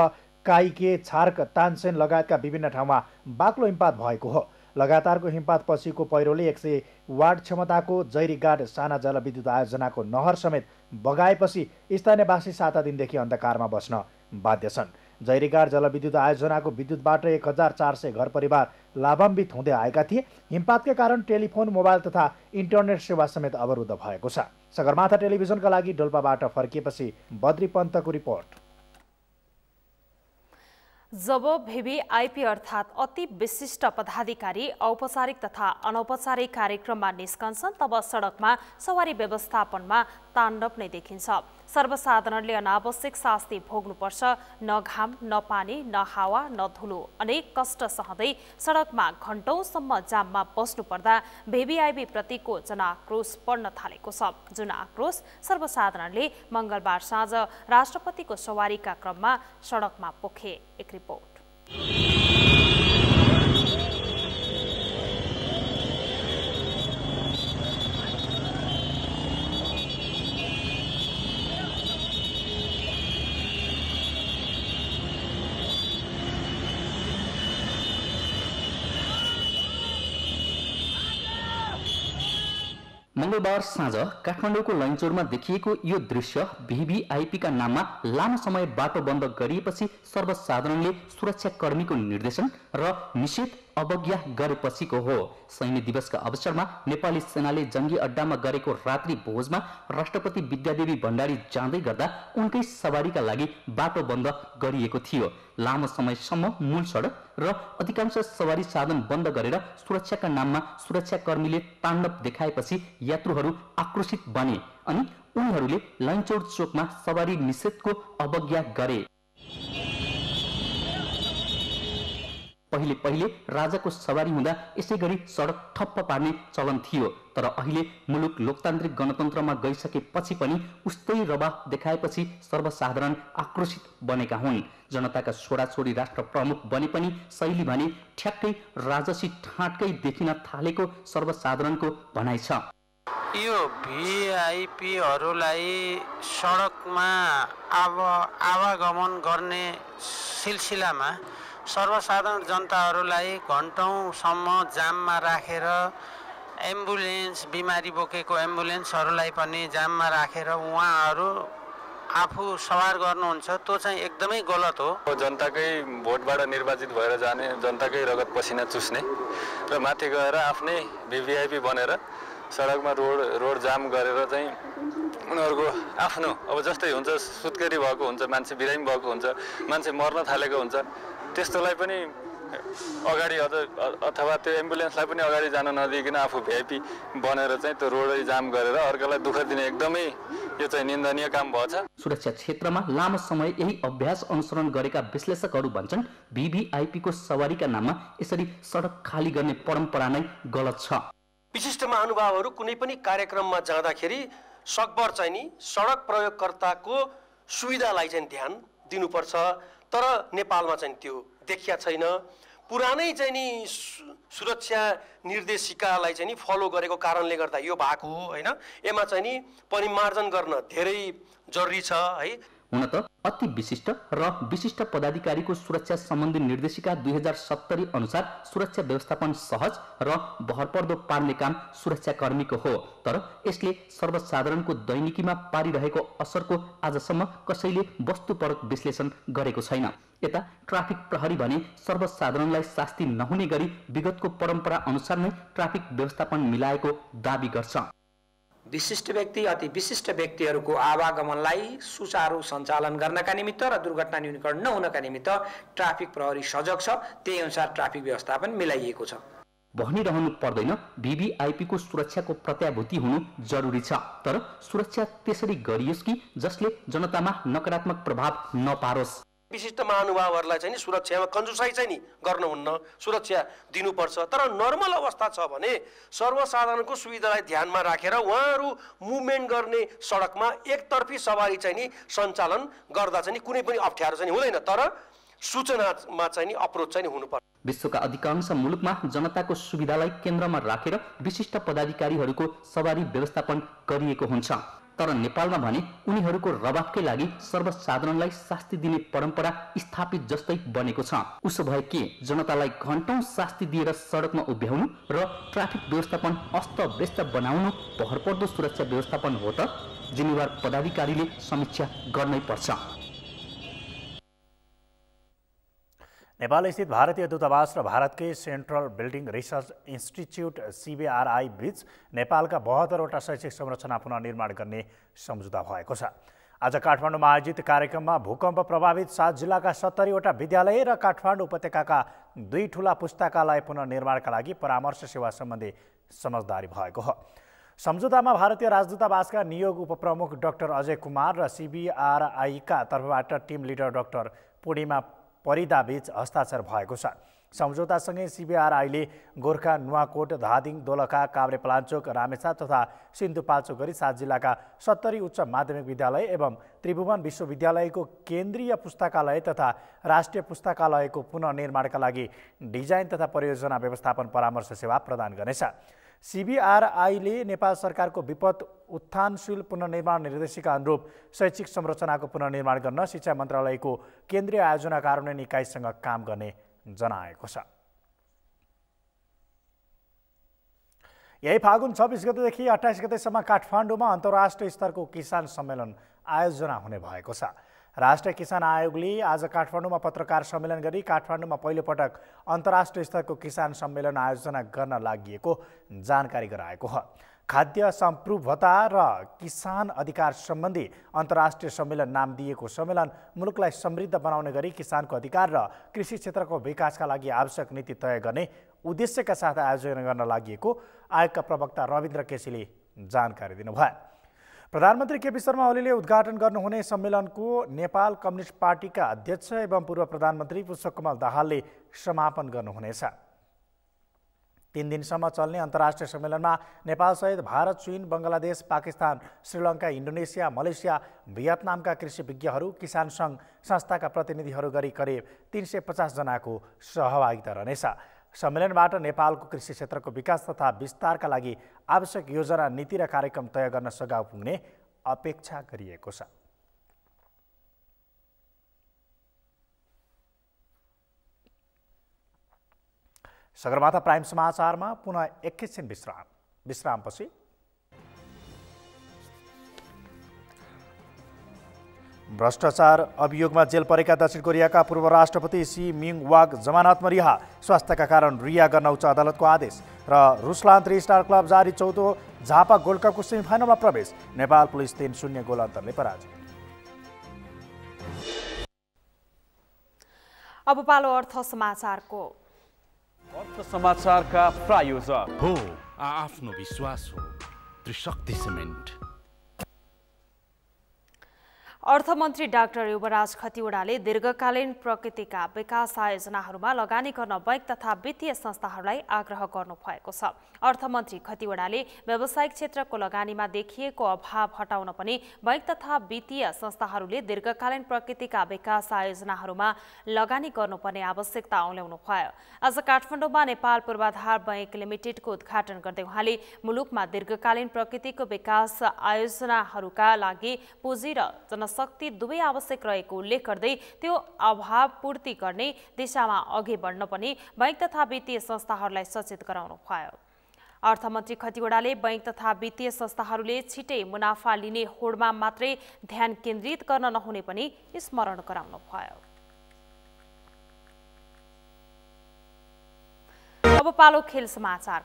काइके, छार्क, तानसेन लगायतका विभिन्न ठाउँमा बाक्लो हिमपात भएको हो। लगातारको हिमपात पछिको पहिरोले 100 वाट क्षमताको जैरीगाड साना जलविद्युत आयोजनाको नहर समेत बगाएपछि स्थानीयवासी 7 दिनदेखि अन्धकारमा बस्न बाध्य छन्। जैरीगाड जलविद्युत आयोजनाको विद्युतबाट 1400 घर परिवार लाभान्वित हुँदै आएका थिए। हिमपातका कारण टेलिफोन, मोबाइल तथा इन्टरनेट सेवा समेत अवरुद्ध भएको छ। सगरमाथा टेलिभिजनका लागि डोल्पाबाट फर्किएपछि बद्री पन्तको रिपोर्ट।
जब VVIP अर्थात् अति विशिष्ट पदाधिकारी औपचारिक तथा अनौपचारिक कार्यक्रममा निस्कन्छन् तब सडकमा सवारी व्यवस्थापनमा ताण्डव नै देखिन्छ। सर्वसाधारणले अनावश्यक शास्ति भोग्नुपर्छ। न घाम, न पानी, न हावा, न धुलो, अनेक कष्ट सहँदै सडकमा घण्टौँसम्म जाममा बस्नु पर्दा VVIP प्रतिको जनाक्रोश बढ्न थालेको छ। जुन आक्रोश सर्वसाधारणले मंगलबार साँझ राष्ट्रपतिको सवारीका क्रममा सडकमा पोखे। एक रिपोर्ट।
मंगलबार साँझ काठमाडौँको लैनचौरमा देखिएको यो दृश्य VVIPका नाममा लामो समय बाटो बन्द गरिएपछि सर्वसाधारणले सुरक्षाकर्मीको निर्देशन र निषेध अवज्ञा गरेपछिको हो। सैन्य दिवसका अवसरमा नेपाली सेनाले जंगी अड्डामा गरेको रात्रि भोजमा राष्ट्रपति विद्यादेवी भण्डारी जाँदै गर्दा उनकै सवारीका लागि बाटो बन्द गरिएको थियो। लामो समयसम्म मूल सडक र अधिकांश सवारी साधन बन्द गरेर सुरक्षाका नाममा सुरक्षाकर्मीले ताण्डव देखाएपछि यात्रुहरू आक्रोशित बने अनि उनीहरूले लैनचौर चोकमा सवारी निषेधको अवज्ञा गरे। पहिले राजाको सवारी हुँदा यसैगरी सडक ठप्प पार्ने चलन थियो, तर अहिले मुलुक लोकतान्त्रिक गणतन्त्रमा गइसकेपछि पनि उस्तै रवाह देखाएपछि सर्वसाधारण आक्रोशित बनेका हुन्। जनताका छोराछोरी राष्ट्र प्रमुख बने पनि शैली भने ठ्याक्कै राजसी ठाटकै देखिन थालेको सर्वसाधारणको भनाइ छ।
यो VIPहरूलाई सडकमा आवागमन गर्ने सिलसिलामा सर्वसाधारण जनताहरूलाई घण्टौँसम्म जाममा राखेर एम्बुलेन्स बिमारी बोकेको एम्बुलेन्सहरूलाई पनि जाममा राखेर उहाँहरू आफू सवार गर्नुहुन्छ, त्यो चाहिँ एकदमै गलत हो।
जनताकै भोटबाट निर्वाचित भएर जाने, जनताकै रगत पसिना चुस्ने र माथि गएर आफ्नै VVIP बनेर सडकमा रोड जाम गरेर चाहिँ उनीहरूको आफ्नो अब जस्तै हुन्छ, सुत्केरी भएको हुन्छ, मान्छे बिरामी भएको हुन्छ, मान्छे मर्न थालेको हुन्छ, त्यस्तोलाई पनि अगाडि अथवा त्यो एम्बुलेन्सलाई पनि अगाडि जान नदिइकन आफू VIP बनेर चाहिँ त्यो रोडै जाम गरेर अर्कालाई दुःख दिने एकदमै यो चाहिँ निन्दनीय काम भएछ।
सुरक्षा क्षेत्रमा लामो समय यही अभ्यास अनुसरण गरेका विश्लेषकहरू भन्छन् VVIPको सवारीका नाममा यसरी सडक खाली गर्ने परम्परा नै गलत छ।
विशिष्ट महानुभावहरू कुनै पनि कार्यक्रममा जाँदाखेरि सकभर चाहिँ नि सडक प्रयोगकर्ताको सुविधालाई चाहिँ ध्यान दिनुपर्छ, तर नेपालमा चाहिँ त्यो देखिया छैन। पुरानै चाहिँ नि सुरक्षा निर्देशिकालाई चाहिँ नि फलो गरेको कारणले गर्दा यो भएको हो हैन। यसमा चाहिँ नि परिमार्जन गर्न धेरै जरुरी छ है।
हुन त अति विशिष्ट र विशिष्ट पदाधिकारीको सुरक्षा सम्बन्धी निर्देशिका 2070 अनुसार सुरक्षा व्यवस्थापन सहज र भरपर्दो पार्ने काम सुरक्षाकर्मीको हो, तर यसले सर्वसाधारणको दैनिकीमा पारिरहेको असरको आजसम्म कसैले वस्तुपरक विश्लेषण गरेको छैन। यता ट्राफिक प्रहरी भने सर्वसाधारणलाई शास्ति नहुने गरी विगतको परम्परा अनुसार नै ट्राफिक व्यवस्थापन मिलाएको दाबी गर्छ।
विशिष्ट व्यक्ति अति विशिष्ट व्यक्तिहरूको आवागमनलाई सुचारू सञ्चालन गर्नका निमित्त र दुर्घटना न्यूनीकरण नहुनका निमित्त ट्राफिक प्रहरी सजग छ, त्यही अनुसार ट्राफिक व्यवस्थापन मिलाइएको छ।
भनिरहनु पर्दैन VVIPको सुरक्षाको प्रत्याभूति हुनु जरुरी छ, तर सुरक्षा त्यसरी गरियोस् कि जसले जनतामा नकारात्मक प्रभाव नपारोस्।
विशिष्ट महानुभावहरूलाई चाहिँ नि सुरक्षामा कन्जुसाइ चाहिँ नि गर्नुहुन्न, सुरक्षा दिनुपर्छ, तर नर्मल अवस्था छ भने सर्वसाधारणको सुविधालाई ध्यानमा राखेर उहाँहरू मुभमेन्ट गर्ने सडकमा एकतर्फी सवारी चाहिँ नि सञ्चालन गर्दा चाहिँ नि कुनै पनि अप्ठ्यारो चाहिँ हुँदैन, तर सूचनामा चाहिँ नि अप्रोच चाहिँ नि हुनुपर्छ।
विश्वका अधिकांश मुलुकमा जनताको सुविधालाई केन्द्रमा राखेर विशिष्ट पदाधिकारीहरूको सवारी व्यवस्थापन गरिएको हुन्छ, तर नेपालमा भने उनीहरूको रवाफकै लागि सर्वसाधारणलाई शास्ति दिने परम्परा स्थापित जस्तै बनेको छ। उसो भए के जनतालाई घण्टौं शास्ति दिएर सडकमा उभ्याउनु र ट्राफिक व्यवस्थापन अस्तव्यस्त बनाउनु भरपर्दो सुरक्षा व्यवस्थापन हो त? जिम्मेवार पदाधिकारीले समीक्षा गर्नै पर्छ।
नेपाल स्थित भारतीय दूतावास र भारतकै central building research institute CBRI बीच नेपालका 72वटा शैक्षिक संरचना पुनर्निर्माण गर्ने सम्झौता भएको छ। आज काठमाडौँमा आयोजित कार्यक्रममा भूकम्प प्रभावित 7 जिल्लाका 70वटा विद्यालय र काठमाडौँ उपत्यकाका 2 ठूला पुस्तकालय पुनर्निर्माणका लागि परामर्श सेवा सम्बन्धी समझदारी भएको हो। सम्झौतामा भारतीय राजदूतावासका नियोग उपप्रमुख डाक्टर अजय कुमार र CBRIका तर्फबाट टिम लिडर डाक्टर पूर्णिमा परिदाबीच हस्ताक्षर भएको छ। सम्झौतासँगै CBRIले गोर्खा, नुवाकोट, धादिङ, दोलखा, काभ्रेपलाञ्चोक, रामेछाप तथा सिन्धुपाल्चोक गरी 7 जिल्लाका 70 उच्च माध्यमिक विद्यालय एवं त्रिभुवन विश्वविद्यालयको केन्द्रीय पुस्तकालय तथा राष्ट्रिय पुस्तकालयको पुनर्निर्माणका लागि डिजाइन तथा परियोजना व्यवस्थापन परामर्श सेवा प्रदान गर्नेछ। CBRIले नेपाल सरकारको विपद उत्थानशील पुनर्निर्माण निर्देशिका अनुरूप शैक्षिक संरचनाको पुनर्निर्माण गर्न शिक्षा मन्त्रालयको केन्द्रीय आयोजना कार्यान्वयन इकाइसँग काम गर्ने जनाएको छ। यही फागुन 26 गतेदेखि 28 गतेसम्म काठमाडौँमा अन्तर्राष्ट्रिय स्तरको किसान सम्मेलन आयोजना हुने भएको छ। राष्ट्रिय किसान आयोगले आज काठमाडौँमा पत्रकार सम्मेलन गरी काठमाडौँमा पहिलोपटक अन्तर्राष्ट्रिय स्तरको किसान सम्मेलन आयोजना गर्न लागि जानकारी गराएको हो। खाद्य सम्प्रभुता र किसान अधिकार सम्बन्धी अन्तर्राष्ट्रिय सम्मेलन नाम दिएको सम्मेलन मुलुकलाई समृद्ध बनाउने गरी किसानको अधिकार र कृषि क्षेत्रको विकासका लागि आवश्यक नीति तय गर्ने उद्देश्यका साथ आयोजना गर्न लागि आयोगका प्रवक्ता रविन्द्र केसीले जानकारी दिनुभयो। प्रधानमन्त्री केपी शर्मा ओलीले उद्घाटन गर्नुहुने सम्मेलनको नेपाल कम्युनिस्ट पार्टीका अध्यक्ष एवं पूर्व प्रधानमन्त्री पुष्पकमल दाहालले समापन गर्नुहुनेछ। 3 दिनसम्म चल्ने अन्तर्राष्ट्रिय सम्मेलनमा नेपालसहित भारत, चीन, बङ्गलादेश, पाकिस्तान, श्रीलङ्का, इन्डोनेसिया, मलेसिया, भियतनामका कृषि विज्ञहरू, किसान सङ्घ संस्थाका प्रतिनिधिहरू गरी करिब 350 जनाको सहभागिता रहनेछ। सम्मेलनबाट नेपालको कृषि क्षेत्रको विकास तथा विस्तारका लागि आवश्यक योजना, नीति र कार्यक्रम तय गर्न सघाउ पुग्ने अपेक्षा गरिएको छ। सगरमाथा प्राइम समाचारमा पुनः एकैछिन विश्रामपछि भ्रष्टाचार अभियोगमा जेल परेका दक्षिण कोरियाका पूर्व राष्ट्रपति सी मिङ वाग जमानतमा रिहा, स्वास्थ्यका कारण रिहा गर्न उच्च अदालतको आदेश र रुसलान 3 स्टार क्लब जारी चौथो झापा गोल्ड कपको सेमिफाइनलमा प्रवेश, नेपाल पुलिस 3-0 गोल अन्तरले पराजित।
अब पालो अर्थ समाचारको।
अर्थ समाचारका प्रायोजक
हो आफ्नो विश्वास हो त्रिशक्ति सिमेन्ट।
अर्थमन्त्री डाक्टर युवराज खतिवडाले दीर्घकालीन प्रकृतिका विकास आयोजनाहरूमा लगानी गर्न बैंक तथा वित्तीय संस्थाहरूलाई आग्रह गर्नुभएको छ। अर्थमन्त्री खतिवडाले व्यावसायिक क्षेत्रको लगानीमा देखिएको अभाव हटाउन पनि बैंक तथा वित्तीय संस्थाहरूले दीर्घकालीन प्रकृतिका विकास आयोजनाहरूमा लगानी गर्नुपर्ने आवश्यकता औल्याउनु भयो। आज काठमाडौँमा नेपाल पूर्वाधार बैंक लिमिटेडको उद्घाटन गर्दै उहाँले मुलुकमा दीर्घकालीन प्रकृतिको विकास आयोजनाहरूका लागि पुँजी र शक्ति दुवै आवश्यक रहेको उल्लेख गर्दै त्यो अभाव पूर्ति गर्ने दिशामा अघि बढ्न पनि बैंक तथा वित्तीय संस्थाहरूलाई सचेत गराउनु भयो। अर्थमन्त्री खतिवडाले बैंक तथा वित्तीय संस्थाहरूले छिटै मुनाफा लिने होडमा मात्रै ध्यान केन्द्रित गर्न नहुने पनि स्मरण गराउनु भयो। अब पालो खेल समाचार।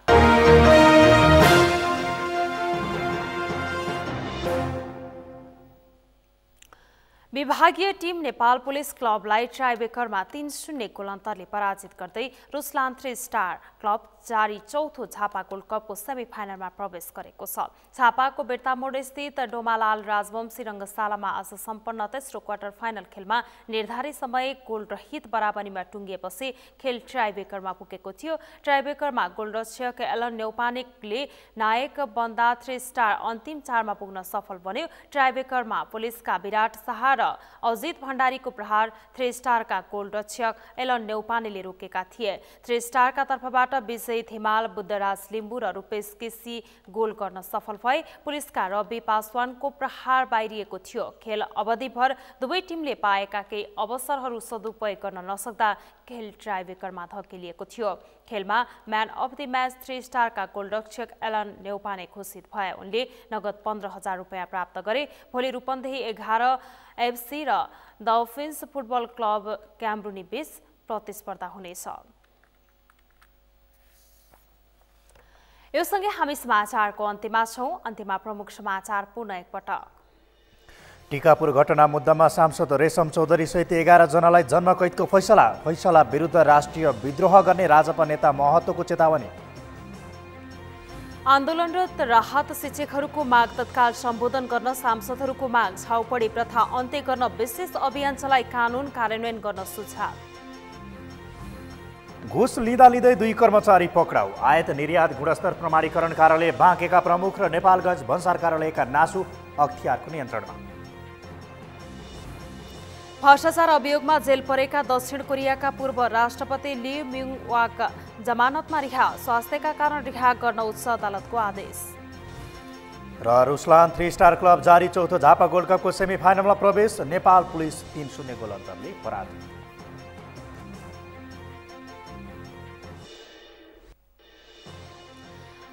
विभागीय टिम नेपाल पुलिस क्लबलाई ट्राइब्रेकरमा 3-0 गोल अन्तरले पराजित गर्दै रुसलान 3 स्टार क्लब जारी चौथो झापा गोल्ड कपको सेमिफाइनलमा प्रवेश गरेको छ। झापाको बिर्तामोड स्थित डोमालाल राजवंशी रङ्गशालामा आज सम्पन्न तेस्रो क्वार्टर फाइनल खेलमा निर्धारित समय गोल रहित बराबरीमा टुङ्गिएपछि खेल ट्राइब्रेकरमा पुगेको थियो। ट्राइब्रेकरमा गोलरक्षक एलन न्यौपानेकले नायक बन्दा 3 स्टार अन्तिम 4मा पुग्न सफल बन्यो। ट्राइब्रेकरमा पुलिसका विराट शाह र अजित भण्डारीको प्रहार 3 स्टारका गोलरक्षक एलन न्यौपानेले रोकेका थिए। 3 स्टारका तर्फबाट विजय हिमाल, बुद्धराज लिम्बू र रूपेश केसी गोल गर्न सफल भए। पुलिसका रवि पासवानको प्रहार बाहिरिएको थियो। खेल अवधिभर दुवै टिमले पाएका केही अवसरहरू सदुपयोग गर्न नसक्दा खेल ट्राइब्रेकरमा धकेलिएको थियो। खेलमा म्यान अफ द म्याच 3 स्टारका गोलरक्षक एलन न्यौपाने घोषित भए। उनले नगद 15,000 रुपियाँ प्राप्त गरे। भोलि रूपन्देही 11 एफसी र डल्फिन्स फुटबल क्लब क्याम्ब्रुनी बीच प्रतिस्पर्धा हुनेछ। यो सँगै हामी समाचारको अन्त्यमा छौं। अन्त्यमा प्रमुख समाचार पुनः एकपटक।
टिकापुर घटना मुद्दामा सांसद रेशम चौधरी सहित 11 जनालाई जन्मकैदको फैसला विरुद्ध राष्ट्रिय विद्रोह गर्ने राजपा नेता महतोको चेतावनी।
आन्दोलनरत राहत शिक्षकहरूको माग तत्काल सम्बोधन गर्न सांसदहरूको माग। छाउपडी प्रथा अन्त्य गर्न विशेष अभियान चलाई कानुन कार्यान्वयन गर्न सुझाव।
घुस लिँदै 2 कर्मचारी पक्राउ। आयात निर्यात गुणस्तर प्रमाणीकरण कार्यालय बाँकेका प्रमुख र नेपालगञ्ज भन्सार कार्यालयका नासु अख्तियारको नियन्त्रणमा।
भ्रष्टाचार अभियोगमा जेल परेका दक्षिण कोरियाका पूर्व राष्ट्रपति ली मिङ वाग जमानतमा रिहा, स्वास्थ्यका कारण रिहा गर्न उच्च अदालतको आदेश।
र रुसलान 3 स्टार क्लब जारी चौथो झापा गोल्ड कपको सेमिफाइनलमा प्रवेश, नेपाल पुलिस 3-0 गोल अन्तरले पराजित।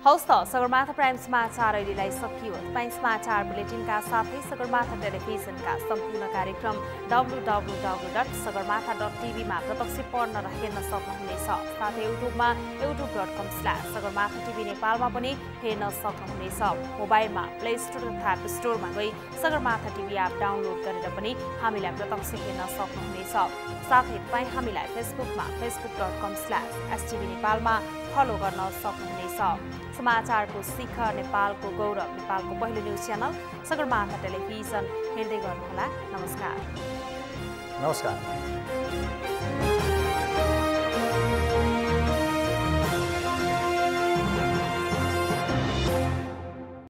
हौस् त सगरमाथा प्राइम समाचार अहिलेलाई सकियो। तपाईँ समाचार बुलेटिनका साथै सगरमाथा टेलिभिजनका सम्पूर्ण कार्यक्रम www.sagarmatha.tv मा प्रत्यक्ष पढ्न र हेर्न सक्नुहुनेछ। साथै युट्युबमा youtube.com/sagarmatha.tv नेपालमा पनि हेर्न सक्नुहुनेछ। मोबाइलमा प्ले स्टोर तथा एप स्टोरमा गई सगरमाथा टिभी एप डाउनलोड गरेर पनि हामीलाई प्रत्यक्ष हेर्न सक्नुहुनेछ। साथै तपाईँ हामीलाई फेसबुकमा facebook.com/stv नेपालमा फलो गर्न सक्नुहुनेछ। समाचारको शिखर, नेपालको गौरव, नेपालको पहिलो न्युज च्यानल सगरमाथा टेलिभिजन हेर्दै गर्नुहोला। नमस्कार।
नमस्कार।